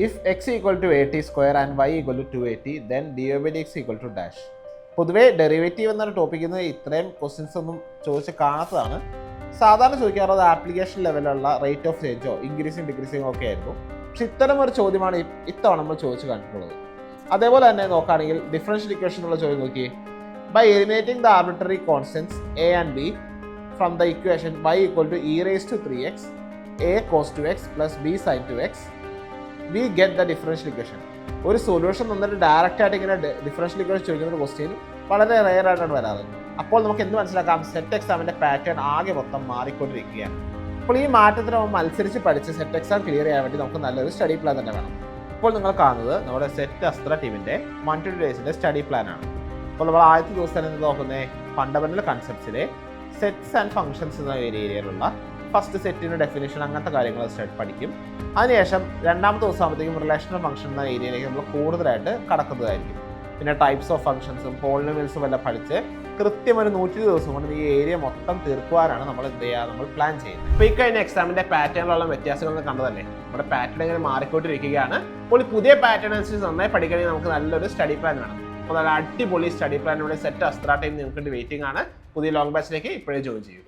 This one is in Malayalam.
If x equal to 80 square and y equal to 280 then dx equal to dash. പൊതുവേ ഡെറിവേറ്റീവ് എന്നൊരു ടോപ്പിക്കിൽ നിന്ന് ഇത്രയും ക്വസ്റ്റ്യൻസ് ഒന്നും ചോദിച്ച് കാണാത്തതാണ്. സാധാരണ ചോദിക്കാറുള്ളത് ആപ്ലിക്കേഷൻ ലെവലുള്ള റേറ്റ് ഓഫ് ചേഞ്ചോ ഇൻക്രീസിങ് ഡിക്രീസിങ്ങോ ഒക്കെ ആയിരുന്നു. പക്ഷെ ഇത്തരം ഒരു ചോദ്യമാണ് ഇത്തവണ നമ്മൾ ചോദിച്ച് കണ്ടിട്ടുള്ളത്. അതേപോലെ തന്നെ നോക്കുകയാണെങ്കിൽ ഡിഫറൻഷ്യൽ ഇക്വേഷൻ എന്നുള്ള ചോദ്യം നോക്കി. By eliminating the arbitrary constants a and b from the equation y equal to e raised to 3x a cos 2x plus b sin 2x we get the differential equation. ഒരു സൊല്യൂഷൻ തന്നിട്ട് ഡയറക്റ്റ് ആയിട്ട് ഇങ്ങനെ ഡിഫറൻഷ്യൽ ഇക്വേഷൻ ചോദിക്കുന്ന ക്വസ്റ്റ്യൻ വളരെ റെയർ ആയിട്ടാണ് വരാറ്. അപ്പോൾ നമുക്ക് എന്ത് മനസ്സിലാക്കാം? സെറ്റ് എക്സാമിന്റെ പാറ്റേൺ ആകെ മൊത്തം മാറിക്കൊണ്ടിരിക്കുകയാണ്. അപ്പോൾ ഈ മാറ്റത്തിന് നമ്മൾ മത്സരിച്ച് പഠിച്ച് സെറ്റ് എക്സാം ക്ലിയർ ചെയ്യാൻ വേണ്ടി നമുക്ക് നല്ലൊരു സ്റ്റഡി പ്ലാൻ തന്നെ വേണം. ഇപ്പോൾ നിങ്ങൾ കാണുന്നത് നമ്മുടെ സെറ്റ് അസ്ത്ര ടീമിന്റെ 120 ഡേയ്സിന്റെ സ്റ്റഡി പ്ലാൻ ആണ്. അപ്പോൾ നമ്മൾ ആദ്യത്തെ ദിവസം തന്നെ നോക്കുന്നത് ഫണ്ടമെന്റൽ കൺസെപ്റ്റ്സിലെ സെറ്റ്സ് ആൻഡ് ഫംഗ്ഷൻസ് എന്ന ഏരിയയിലുള്ള ഫസ്റ്റ് സെറ്റിൻ്റെ ഡെഫിനേഷൻ അങ്ങനത്തെ കാര്യങ്ങൾ പഠിക്കും. അതിനുശേഷം രണ്ടാമത്തെ ദിവസം ആകുമ്പോഴത്തേക്കും റിലേഷണൽ ഫംഗ്ഷൻ എന്ന ഏരിയയിലേക്ക് നമ്മൾ കൂടുതലായിട്ട് കടക്കുന്നതായിരിക്കും. പിന്നെ ടൈപ്സ് ഓഫ് ഫംഗ്ഷൻസും പോളിനോമിയൽസും എല്ലാം പഠിച്ച് കൃത്യം ഒരു 120 ദിവസം കൊണ്ട് ഈ ഏരിയ മൊത്തം തീർക്കുവാനാണ് നമ്മൾ നമ്മൾ പ്ലാൻ ചെയ്യുന്നത്. ഇപ്പോൾ ഈ കഴിഞ്ഞ എക്സാമിൻ്റെ പാറ്റേണിലുള്ള വ്യത്യാസങ്ങൾ കണ്ടതല്ലേ? നമ്മുടെ പാറ്റേൺ ഇങ്ങനെ മാറിക്കൊണ്ടിരിക്കുകയാണ്. അപ്പോൾ ഈ പുതിയ പാറ്റേൺ അനുസരിച്ച് നന്നായി പഠിക്കണമെങ്കിൽ നമുക്ക് നല്ലൊരു സ്റ്റഡി പ്ലാൻ വേണം. അപ്പോൾ നല്ല അടിപൊളി സ്റ്റഡി പ്ലാനിലൂടെ സെറ്റ് അസ്ത്ര ടൈം നിങ്ങൾക്ക് വെയിറ്റിംഗ് ആണ്. പുതിയ ലോങ് ബാച്ചിലേക്ക് ഇപ്പോഴേ ജോയിൻ ചെയ്യും.